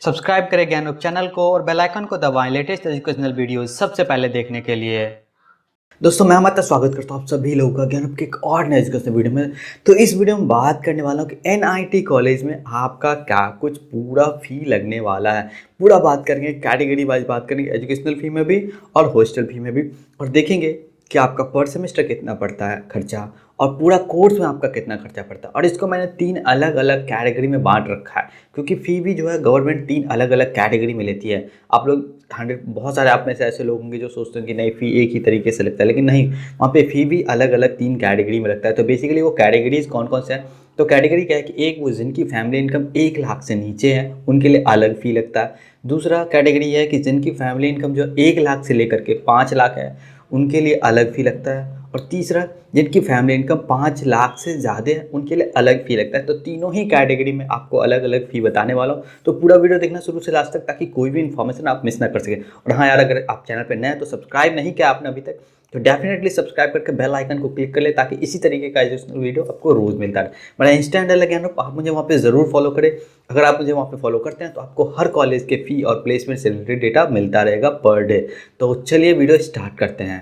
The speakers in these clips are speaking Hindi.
सब्सक्राइब करें ज्ञानरूप चैनल को और बेल आइकन को दबाएं लेटेस्ट एजुकेशनल वीडियोस सबसे पहले देखने के लिए। दोस्तों मैं हमारा स्वागत करता हूँ आप सभी लोगों का ज्ञानरूप के एक और नए एजुकेशनल वीडियो में। तो इस वीडियो में बात करने वाला हूँ कि एनआईटी कॉलेज में आपका क्या कुछ पूरा फी लगने वाला है। पूरा बात करेंगे, कैटेगरी वाइज बात करेंगे, एजुकेशनल फी में भी और हॉस्टल फी में भी, और देखेंगे कि आपका पर सेमेस्टर कितना पड़ता है खर्चा और पूरा कोर्स में आपका कितना खर्चा पड़ता है। और इसको मैंने 3 अलग अलग कैटेगरी में बांट रखा है, क्योंकि फ़ी भी जो है गवर्नमेंट 3 अलग अलग कैटेगरी में लेती है। आप लोग 100 बहुत सारे आप में से ऐसे लोग होंगे जो सोचते हैं कि नहीं फ़ी एक ही तरीके से लगता है, लेकिन नहीं, वहाँ पे फ़ी भी अलग अलग 3 कैटेगरी में लगता है। तो बेसिकली वो कैटेगरीज कौन कौन से हैं, तो कैटेगरी क्या है कि एक वो जिनकी फैमिली इनकम 1 लाख से नीचे है उनके लिए अलग फ़ी लगता है। दूसरा कैटेगरी है कि जिनकी फैमिली इनकम जो 1 लाख से लेकर के 5 लाख है उनके लिए अलग फ़ी लगता है। और तीसरा, जिनकी फैमिली इनकम 5 लाख से ज़्यादा है उनके लिए अलग फ़ी लगता है। तो तीनों ही कैटेगरी में आपको अलग अलग फ़ी बताने वाला हूँ। तो पूरा वीडियो देखना शुरू से लास्ट तक, ताकि कोई भी इन्फॉर्मेशन आप मिस ना कर सकें। और हाँ यार, अगर आप चैनल पर नए हैं तो सब्सक्राइब नहीं किया आपने अभी तक, तो डेफिनेटली सब्सक्राइब करके बेल आइकन को क्लिक कर ले, ताकि इसी तरीके का एजुकेशनल वीडियो आपको रोज़ मिलता है। बड़ा इंस्टेंट लगे हैं, आप मुझे वहाँ पे ज़रूर फॉलो करें। अगर आप मुझे वहाँ पे फॉलो करते हैं तो आपको हर कॉलेज के फ़ी और प्लेसमेंट से रिलेटेड डेटा मिलता रहेगा पर डे। तो चलिए वीडियो स्टार्ट करते हैं।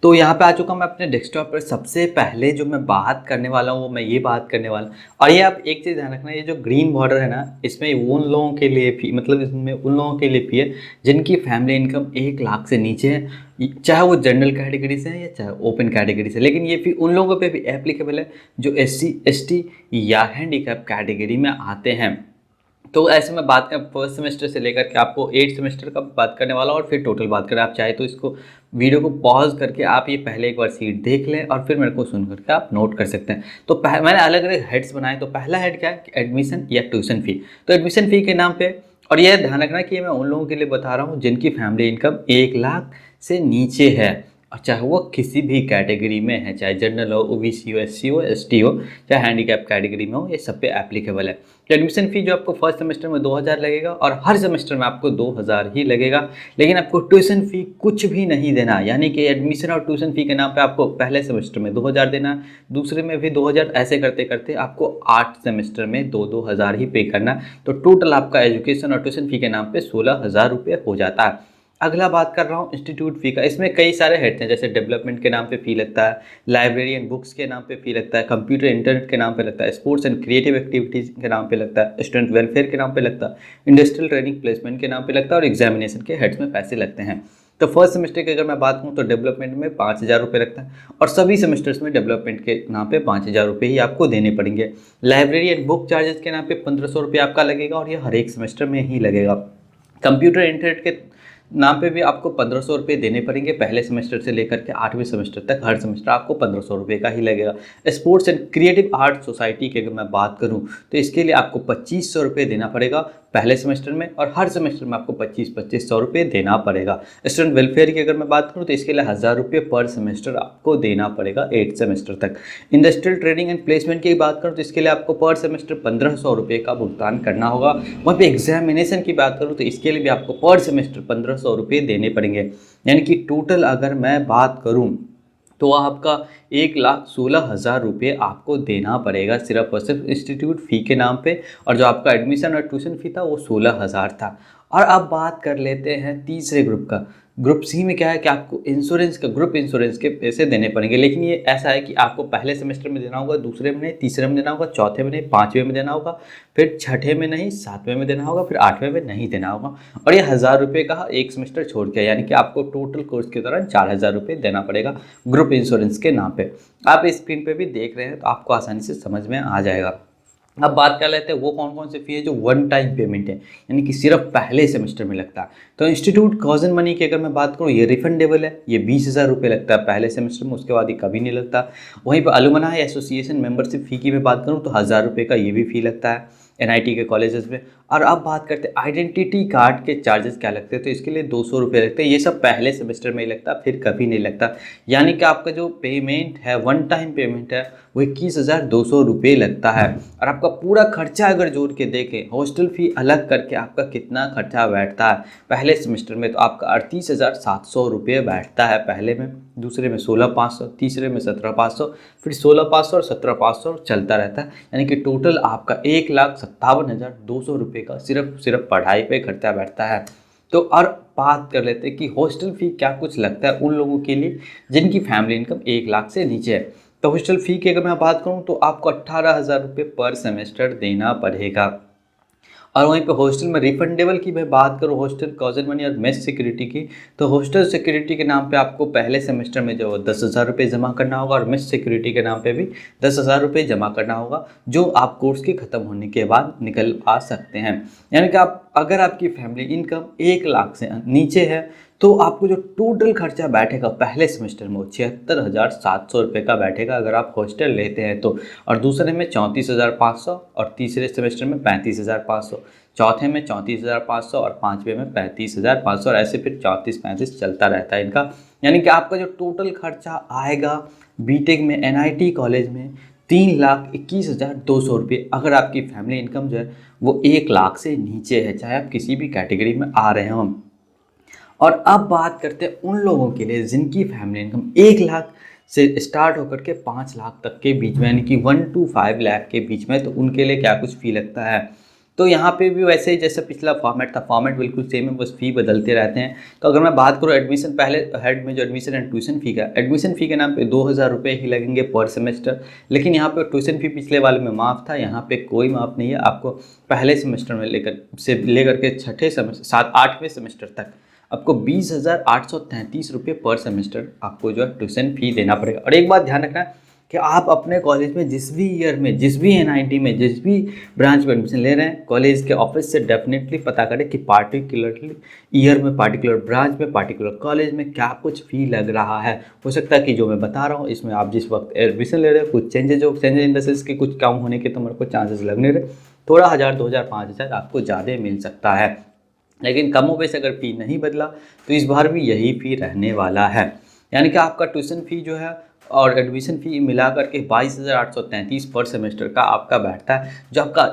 तो यहाँ पे आ चुका मैं अपने डेस्कटॉप पर। सबसे पहले जो मैं बात करने वाला हूँ वो मैं ये बात करने वाला हूँ, और ये आप एक चीज़ ध्यान रखना, ये जो ग्रीन बॉर्डर है ना, इसमें उन लोगों के लिए फी, मतलब इसमें उन लोगों के लिए फी है जिनकी फैमिली इनकम 1 लाख से नीचे है, चाहे वो जनरल कैटेगरी से है या चाहे ओपन कैटेगरी से। लेकिन ये फी उन लोगों पे भी एप्लीकेबल है जो SC ST या हैंडीकैप कैटेगरी में आते हैं। तो ऐसे में बात करें फर्स्ट सेमेस्टर से लेकर के आपको 8 सेमेस्टर का बात करने वाला और फिर टोटल बात करें। आप चाहे तो इसको वीडियो को पॉज करके आप ये पहले एक बार सीट देख लें और फिर मेरे को सुन करके आप नोट कर सकते हैं। तो मैंने अलग अलग हेड्स बनाए। तो पहला हेड क्या है कि एडमिशन या ट्यूशन फ़ी। तो एडमिशन फ़ी के नाम पे, और यह ध्यान रखना कि मैं उन लोगों के लिए बता रहा हूँ जिनकी फैमिली इनकम 1 लाख से नीचे है, और चाहे वो किसी भी कैटेगरी में है, चाहे जनरल हो, OBC हो, SC हो, ST हो, चाहे हैंडीकैप कैटेगरी में हो, ये सब पे एप्लीकेबल है। तो एडमिशन फ़ी जो आपको फर्स्ट सेमेस्टर में 2000 लगेगा और हर सेमेस्टर में आपको 2000 ही लगेगा। लेकिन आपको ट्यूशन फ़ी कुछ भी नहीं देना, यानी कि एडमिशन और ट्यूशन फ़ी के नाम पे आपको पहले सेमेस्टर में 2000 देना, दूसरे में भी 2000, ऐसे करते करते आपको 8 सेमेस्टर में 2-2000 ही पे करना। तो टोटल आपका एजुकेशन और ट्यूशन फ़ी के नाम पे 16,000 रुपये हो जाता है। अगला बात कर रहा हूँ इंस्टीट्यूट फ़ी का। इसमें कई सारे हेड्स हैं, जैसे डेवलपमेंट के नाम पे फ़ी लगता है, लाइब्रेरी एंड बुक्स के नाम पे फ़ी लगता है, कंप्यूटर इंटरनेट के नाम पे लगता है, स्पोर्ट्स एंड क्रिएटिव एक्टिविटीज़ के नाम पे लगता है, स्टूडेंट वेलफेयर के नाम पे लगता है, इंडस्ट्रियल ट्रेनिंग प्लेसमेंट के नाम पे लगता है, और एग्जामिनेशन के हेड्स में पैसे लगते हैं। तो फर्स्ट सेमेस्टर की अगर मैं बात करूँ तो डेवलपमेंट में 5,000 रुपये लगता है, और सभी सेमेस्टर्स में डेवलपमेंट के नाम पे 5,000 रुपये ही आपको देने पड़ेंगे। लाइब्रेरी एंड बुक चार्जेस के नाम पे 1,500 रुपये आपका लगेगा, और ये हर एक सेमेस्टर में ही लगेगा। कंप्यूटर इंटरनेट के नाम पे भी आपको 1,500 रुपये देने पड़ेंगे पहले सेमेस्टर से लेकर के 8वें सेमेस्टर तक। हर सेमेस्टर आपको 1,500 रुपये का ही लगेगा। Sports and creative art society की अगर मैं बात करूं तो इसके लिए आपको 2,500 रुपये देना पड़ेगा पहले सेमेस्टर में, और हर सेमेस्टर में आपको 2,500 रुपये देना पड़ेगा। स्टूडेंट वेलफेयर की अगर मैं बात करूँ तो इसके लिए 1,000 रुपये पर सेमेस्टर आपको देना पड़ेगा 8 सेमेस्टर तक। इंडस्ट्रियल ट्रेनिंग एंड प्लेसमेंट की बात करूँ तो इसके लिए आपको पर सेमेस्टर 1,500 रुपये का भुगतान करना होगा। वहीं पे एग्जामिनेशन की बात करूँ तो इसके लिए भी आपको पर सेमेस्टर 1,500 रुपये देने पड़ेंगे। यानी कि टोटल अगर मैं बात करूँ तो आपका 1,16,000 रुपये आपको देना पड़ेगा सिर्फ और सिर्फ इंस्टीट्यूट फ़ी के नाम पे, और जो आपका एडमिशन और ट्यूशन फ़ी था वो 16,000 था। और अब बात कर लेते हैं तीसरे ग्रुप का। ग्रुप सी में क्या है कि आपको इंश्योरेंस का, ग्रुप इंश्योरेंस के पैसे देने पड़ेंगे। लेकिन ये ऐसा है कि आपको पहले सेमेस्टर में देना होगा, दूसरे में नहीं, तीसरे में देना होगा, चौथे में नहीं, 5वें में देना होगा, फिर छठे में नहीं, 7वें में देना होगा, फिर 8वें में नहीं देना होगा। और ये 1,000 रुपये का एक सेमेस्टर छोड़ के, यानी कि आपको टोटल कोर्स के दौरान 4,000 रुपये देना पड़ेगा ग्रुप इंश्योरेंस के नाम पे। आप स्क्रीन पे भी देख रहे हैं तो आपको आसानी से समझ में आ जाएगा। अब बात कर लेते हैं वो कौन कौन से फ़ी है जो वन टाइम पेमेंट है, यानी कि सिर्फ पहले सेमेस्टर में लगता है। तो इंस्टीट्यूट कॉजन मनी की अगर मैं बात करूँ, ये रिफंडेबल है। ये 20,000 रुपये लगता है पहले सेमेस्टर में, उसके बाद ये कभी नहीं लगता। वहीं पर अलुमनाई एसोसिएशन मेंबरशिप फ़ी की मैं बात करूँ तो 1,000 रुपये का ये भी फ़ी लगता है NIT के कॉलेजेस में। और अब बात करते हैं आइडेंटिटी कार्ड के चार्जेस क्या लगते हैं। तो इसके लिए 200 रुपये लगते हैं। ये सब पहले सेमेस्टर में ही लगता है, फिर कभी नहीं लगता। यानी कि आपका जो पेमेंट है, वन टाइम पेमेंट है, वो 21,200 रुपये लगता है। और आपका पूरा खर्चा अगर जोड़ के देखें, हॉस्टल फ़ी अलग करके आपका कितना खर्चा बैठता है पहले सेमेस्टर में, तो आपका 38,700 रुपये बैठता है पहले में, दूसरे में 16,500, तीसरे में 17,500, फिर 16,500 और 17,500 चलता रहता है। यानी कि टोटल आपका 1,57,200 रुपये का सिर्फ पढ़ाई पे खर्चा बैठता है। तो और बात कर लेते हैं कि हॉस्टल फ़ी क्या कुछ लगता है उन लोगों के लिए जिनकी फैमिली इनकम 1 लाख से नीचे है। तो हॉस्टल फ़ी की अगर मैं बात करूँ तो आपको 18,000 रुपये पर सेमेस्टर देना पड़ेगा। और वहीं पे हॉस्टल में रिफंडेबल की मैं बात करूँ, हॉस्टल कॉजन मनी और मेस सिक्योरिटी की, तो हॉस्टल सिक्योरिटी के नाम पे आपको पहले सेमेस्टर में जो 10,000 रुपये जमा करना होगा और मेस सिक्योरिटी के नाम पे भी 10,000 रुपये जमा करना होगा, जो आप कोर्स के ख़त्म होने के बाद निकल आ सकते हैं। यानी कि आप अगर आपकी फैमिली इनकम 1 लाख से नीचे है तो आपको जो टोटल खर्चा बैठेगा पहले सेमेस्टर में वो 76,700 रुपये का बैठेगा अगर आप हॉस्टल लेते हैं तो, और दूसरे में 34,500 और तीसरे सेमेस्टर में 35,500, चौथे में 34,500 और पाँचवें में 35,500 और ऐसे फिर 34-35 चलता रहता है इनका। यानी कि आपका जो टोटल खर्चा आएगा बीटेक में NIT कॉलेज में 3,21,200 रुपये, अगर आपकी फैमिली इनकम जो है वो 1 लाख से नीचे है, चाहे आप किसी भी कैटेगरी में आ रहे हों। और अब बात करते हैं उन लोगों के लिए जिनकी फैमिली इनकम 1 लाख से स्टार्ट होकर के 5 लाख तक के बीच में, यानी कि 1 to 5 लाख के बीच में, तो उनके लिए क्या कुछ फ़ी लगता है। तो यहाँ पे भी वैसे ही जैसे पिछला फॉर्मेट था, फॉर्मेट बिल्कुल सेम है, बस फ़ी बदलते रहते हैं। तो अगर मैं बात करूँ एडमिशन, पहले हेड में जो एडमिशन एंड ट्यूशन फ़ी का, एडमिशन फ़ी के नाम पे 2,000 रुपये ही लगेंगे पर सेमेस्टर, लेकिन यहाँ पे ट्यूशन फ़ी पिछले वाले में माफ़ था, यहाँ पे कोई माफ़ नहीं है। आपको पहले सेमेस्टर में लेकर के छठे सेमेस्टर 7-8वें सेमेस्टर तक आपको 20,833 रुपये पर सेमेस्टर आपको जो है ट्यूशन फ़ी देना पड़ेगा। और एक बात ध्यान रखना कि आप अपने कॉलेज में जिस भी ईयर में, जिस भी NIT में, जिस भी ब्रांच में एडमिशन ले रहे हैं, कॉलेज के ऑफिस से डेफिनेटली पता करें कि पार्टिकुलरली ईयर में, पार्टिकुलर ब्रांच में, पार्टिकुलर कॉलेज में क्या कुछ फ़ी लग रहा है। हो सकता है कि जो मैं बता रहा हूँ इसमें आप जिस वक्त एडमिशन ले रहे हो कुछ चेंजेज इन द सेंस के कुछ कम होने के तो मेरे को चांसेस लगने रहे, थोड़ा 1,000, 2,000, 5,000 आपको ज़्यादा मिल सकता है। लेकिन कमो बेश अगर फ़ी नहीं बदला तो इस बार भी यही फ़ी रहने वाला है। यानी कि आपका ट्यूशन फ़ी जो है और एडमिशन फ़ी मिला करके 22,833 पर सेमेस्टर का आपका बैठता है। जो आपका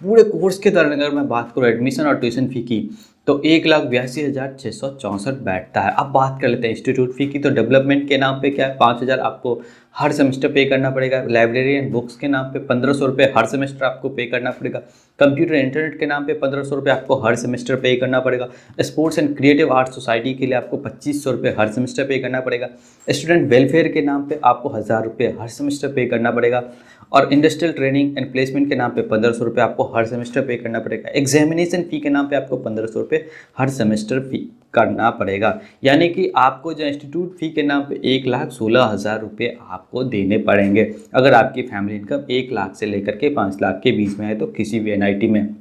पूरे कोर्स के दौरान अगर मैं बात करूँ एडमिशन और ट्यूशन फ़ी की तो 1,82,664 बैठता है। अब बात कर लेते हैं इंस्टीट्यूट फ़ी की। तो डेवलपमेंट के नाम पे क्या है, 5,000 आपको हर सेमेस्टर पे करना पड़ेगा। लाइब्रेरी एंड बुक्स के नाम पे 1,500 रुपये हर सेमेस्टर आपको पे करना पड़ेगा। कंप्यूटर इंटरनेट के नाम पे 1,500 रुपये आपको हर सेमेस्टर पे करना पड़ेगा। Sports and creative art society के लिए आपको 2,500 रुपये हर सेमेस्टर पे करना पड़ेगा। स्टूडेंट वेलफेयर के नाम पे आपको 1,000 रुपये हर सेमेस्टर पे करना पड़ेगा। और इंडस्ट्रियल ट्रेनिंग एंड प्लेसमेंट के नाम पे 1,500 रुपये आपको हर सेमेस्टर पे करना पड़ेगा। एग्जामिनेशन फ़ी के नाम पे आपको 1,500 रुपये हर सेमेस्टर फ़ी करना पड़ेगा। यानी कि आपको जो इंस्टीट्यूट फ़ी के नाम पे 1,16,000 रुपये आपको देने पड़ेंगे अगर आपकी फैमिली इनकम 1 लाख से लेकर के 5 लाख के बीच में है तो किसी भी NIT में।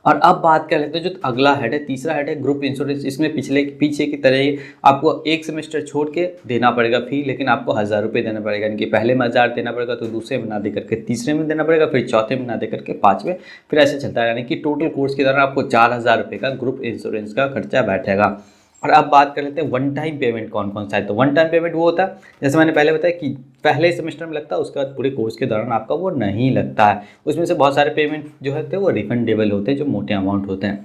और अब बात कर लेते हैं जो अगला हेड है, तीसरा हेड है ग्रुप इंश्योरेंस। इसमें पीछे की तरह ही आपको एक सेमेस्टर छोड़ के देना पड़ेगा फ़ी, लेकिन आपको 1,000 रुपये देना पड़ेगा। यानी कि पहले में 1,000 देना पड़ेगा तो दूसरे में ना दे करके तीसरे में देना पड़ेगा, फिर चौथे में ना दे करके पाँचवें, फिर ऐसे चलता है। यानी कि टोटल कोर्स के दौरान आपको 4,000 रुपये का ग्रुप इंश्योरेंस का खर्चा बैठेगा। और अब बात कर लेते हैं वन टाइम पेमेंट कौन कौन सा है। तो वन टाइम पेमेंट वो होता है जैसे मैंने पहले बताया कि पहले सेमेस्टर में लगता है, उसके बाद पूरे कोर्स के दौरान आपका वो नहीं लगता है। उसमें से बहुत सारे पेमेंट जो होते हैं वो रिफंडेबल होते हैं, जो मोटे अमाउंट होते हैं।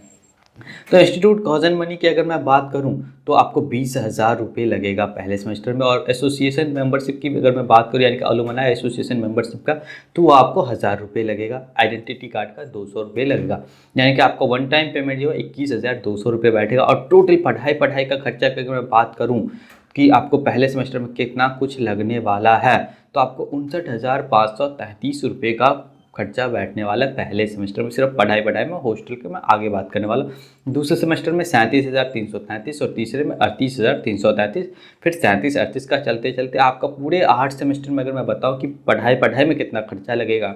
तो इंस्टीट्यूट कॉजन मनी की अगर मैं बात करूं तो आपको 20,000 रुपये लगेगा पहले सेमेस्टर में। और एसोसिएशन मेंबरशिप की अगर मैं बात करूं, यानी कि अलुमनाई एसोसिएशन मेंबरशिप का, तो वो आपको 1,000 रुपये लगेगा। आइडेंटिटी कार्ड का 200 रुपये लगेगा। यानी कि आपको वन टाइम पेमेंट जो है 21,200 रुपये बैठेगा। और टोटल पढ़ाई का खर्चा की अगर मैं बात करूँ कि आपको पहले सेमेस्टर में कितना कुछ लगने वाला है, तो आपको 59,533 रुपये का खर्चा बैठने वाला है पहले सेमेस्टर में, सिर्फ पढ़ाई में। हॉस्टल के मैं आगे बात करने वाला हूँ। दूसरे सेमेस्टर में 37,333 और तीसरे में 38,333, फिर 37-38 का चलते चलते आपका पूरे 8 सेमेस्टर में अगर मैं बताऊँ कि पढ़ाई में कितना खर्चा लगेगा,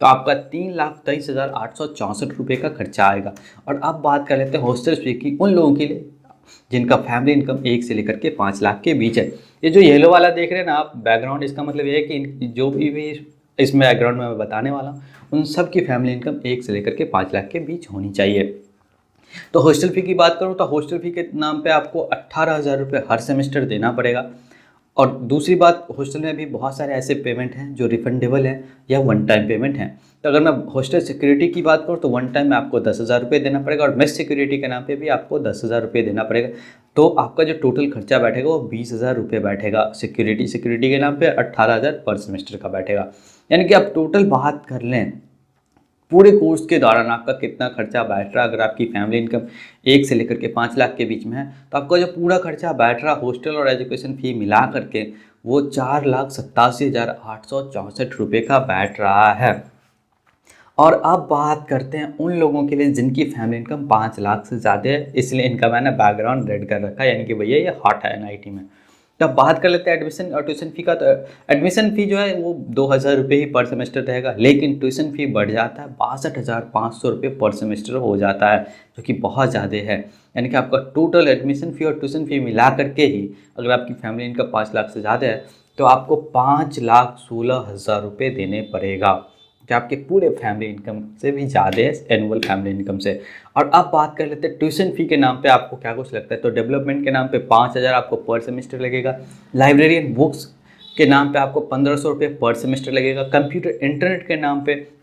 तो आपका 3,23,864 रुपये का खर्चा आएगा। और अब बात कर लेते हैं हॉस्टल फी की उन लोगों के लिए जिनका फैमिली इनकम 1 से लेकर के 5 लाख के बीच है। ये जो येलो वाला देख रहे हैं ना आप बैकग्राउंड, इसका मतलब ये है कि जो भी इसमें बैकग्राउंड में मैं बताने वाला हूँ उन सब की फैमिली इनकम 1 से लेकर के 5 लाख के बीच होनी चाहिए। तो हॉस्टल फ़ी की बात करूँ तो हॉस्टल फ़ी के नाम पे आपको 18,000 रुपये हर सेमेस्टर देना पड़ेगा। और दूसरी बात, हॉस्टल में भी बहुत सारे ऐसे पेमेंट हैं जो रिफंडेबल हैं या वन टाइम पेमेंट हैं। तो अगर मैं हॉस्टल सिक्योरिटी की बात करूँ तो वन टाइम में आपको 10,000 रुपये देना पड़ेगा और मेस सिक्योरिटी के नाम पे भी आपको 10,000 रुपये देना पड़ेगा। तो आपका जो टोटल खर्चा बैठेगा वो 20,000 रुपये बैठेगा। सिक्योरिटी के नाम पे 18,000 पर सेमेस्टर का बैठेगा। यानी कि आप टोटल बात कर लें पूरे कोर्स के दौरान आपका कितना खर्चा बैठ रहा है। अगर आपकी फैमिली इनकम 1 से लेकर के 5 लाख के बीच में है तो आपका जो पूरा खर्चा बैठ रहा हॉस्टल और एजुकेशन फ़ी मिला करके वो 4,87,864 रुपये का बैठ रहा है। और अब बात करते हैं उन लोगों के लिए जिनकी फैमिली इनकम 5 लाख से ज़्यादा है, इसलिए इनका मैंने बैकग्राउंड रेड कर रखा है, यानी कि भैया ये हॉट है एनआईटी में। तो अब बात कर लेते हैं एडमिशन और ट्यूशन फ़ी का। तो एडमिशन फ़ी जो है वो 2,000 रुपये ही पर सेमेस्टर रहेगा, लेकिन ट्यूशन फ़ी बढ़ जाता है 62,500 रुपये पर सेमेस्टर हो जाता है, जो कि बहुत ज़्यादा है। यानी कि आपका टोटल एडमिशन फ़ी और ट्यूशन फ़ी मिला करके ही अगर आपकी फैमिली इनकम 5 लाख से ज़्यादा है तो आपको 5,16,000 रुपये देने पड़ेगा, जो आपके पूरे फैमिली इनकम से भी ज़्यादा है, एनुअल फैमिली इनकम से। और अब बात कर लेते हैं ट्यूशन फ़ी के नाम पे आपको क्या कुछ लगता है। तो डेवलपमेंट के नाम पे 5,000 आपको पर सेमेस्टर लगेगा। लाइब्रेरियन बुक्स के नाम पे आपको 1,500 रुपये पर सेमेस्टर लगेगा। कंप्यूटर इंटरनेट के नाम पे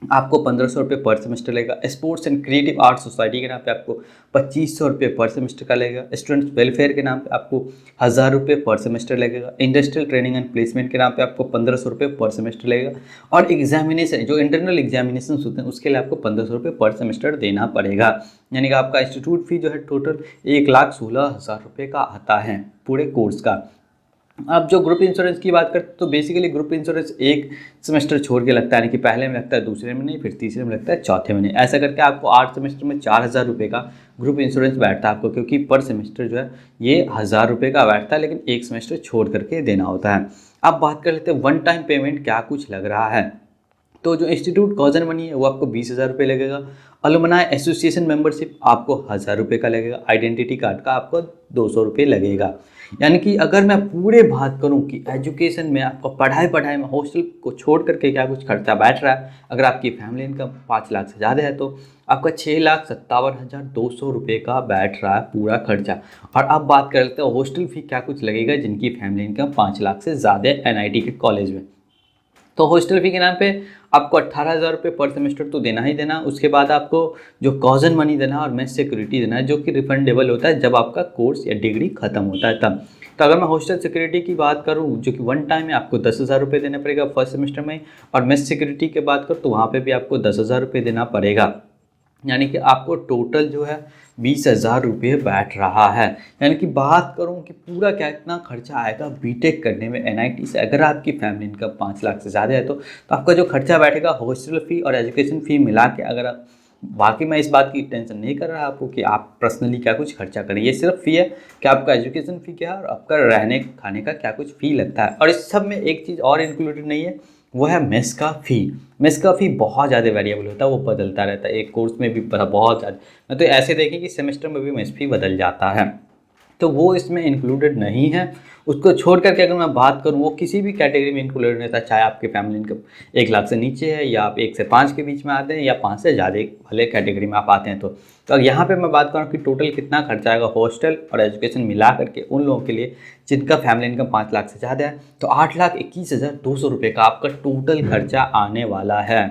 आपको 1,500 रुपये पर सेमेस्टर लगेगा। Sports and creative art society के नाम पे आपको 2,500 रुपये पर सेमेस्टर का लगेगा। स्टूडेंट्स वेलफेयर के नाम पे आपको 1,000 रुपये पर सेमेस्टर लगेगा। इंडस्ट्रियल ट्रेनिंग एंड प्लेसमेंट के नाम पे आपको 1,500 रुपये पर सेमेस्टर लगेगा। और एग्जामिनेशन जो इंटरनल एग्जामिनेशन होते हैं उसके लिए आपको 1,500 रुपये पर सेमेस्टर देना पड़ेगा। यानी कि आपका इंस्टीट्यूट फी जो है टोटल 1,16,000 रुपये का आता है पूरे कोर्स का। अब जो ग्रुप इंश्योरेंस की बात करते हैं तो बेसिकली ग्रुप इंश्योरेंस एक सेमेस्टर छोड़ के लगता है, यानी कि पहले में लगता है, दूसरे में नहीं, फिर तीसरे में लगता है, चौथे में नहीं। ऐसा करके आपको 8 सेमेस्टर में 4,000 रुपये का ग्रुप इंश्योरेंस बैठता है आपको, क्योंकि पर सेमेस्टर जो है ये 1,000 रुपये का बैठता है, लेकिन एक सेमेस्टर छोड़ करके देना होता है। अब बात कर लेते हैं वन टाइम पेमेंट क्या कुछ लग रहा है। तो जो इंस्टीट्यूट कॉजन मनी है वो आपको 20,000 रुपये लगेगा। अलुमनाई एसोसिएशन मेंबरशिप आपको 1,000 रुपये का लगेगा। आइडेंटिटी कार्ड का आपको 200 रुपये लगेगा। यानी कि अगर मैं पूरे बात करूं कि एजुकेशन में आपका पढ़ाई में हॉस्टल को छोड़ करके क्या कुछ खर्चा बैठ रहा है, अगर आपकी फैमिली इनकम 5 लाख से ज़्यादा है तो आपका 6,57,200 रुपये का बैठ रहा है पूरा खर्चा। और अब बात कर लेते हैं हॉस्टल फी क्या कुछ लगेगा जिनकी फैमिली इनकम 5 लाख से ज़्यादा है एनआईटी के कॉलेज में। तो हॉस्टल फी के नाम पे आपको 18,000 रुपये पर सेमेस्टर तो देना ही देना। उसके बाद आपको जो कॉजन मनी देना है और मेस सिक्योरिटी देना है, जो कि रिफंडेबल होता है जब आपका कोर्स या डिग्री खत्म होता है तब। तो अगर मैं हॉस्टल सिक्योरिटी की बात करूं जो कि वन टाइम में आपको 10,000 रुपये देना पड़ेगा फर्स्ट सेमेस्टर में, और मेस सिक्योरिटी की बात करूँ तो वहाँ पर भी आपको 10,000 रुपये देना पड़ेगा। यानी कि आपको टोटल जो है 20,000 रुपये बैठ रहा है। यानी कि बात करूं कि पूरा कितना खर्चा आएगा बीटेक करने में एनआईटी से, अगर आपकी फैमिली इनकम 5 लाख से ज़्यादा है तो आपका जो खर्चा बैठेगा हॉस्टल फ़ी और एजुकेशन फ़ी मिला के, अगर आप बाकी, मैं इस बात की टेंशन नहीं कर रहा आपको कि आप पर्सनली क्या कुछ खर्चा करें, ये सिर्फ फ़ी है कि आपका एजुकेशन फ़ी क्या है और आपका रहने खाने का क्या कुछ फ़ी लगता है। और इस सब में एक चीज़ और इंक्लूडेड नहीं है, वो है मेस का फ़ी। मेस का फ़ी बहुत ज़्यादा वेरिएबल होता है, वो बदलता रहता है, एक कोर्स में भी बहुत ज़्यादा, मैं तो ऐसे देखें कि सेमेस्टर में भी मेस फ़ी बदल जाता है, तो वो इसमें इंक्लूडेड नहीं है। उसको छोड़ करके अगर मैं बात करूँ वो किसी भी कैटेगरी में इंक्लूडेड रहता है, चाहे आपकी फैमिली इनकम 1 लाख से नीचे है या आप 1 से 5 के बीच में आते हैं या 5 से ज़्यादा वाले कैटेगरी में आप आते हैं। तो यहाँ पे मैं बात करूँ कि टोटल कितना खर्चा आएगा हॉस्टल और एजुकेशन मिला करके उन लोगों के लिए जिनका फैमिली इनकम 5 लाख से ज़्यादा है, तो 8,21,200 रुपये का आपका टोटल खर्चा आने वाला है।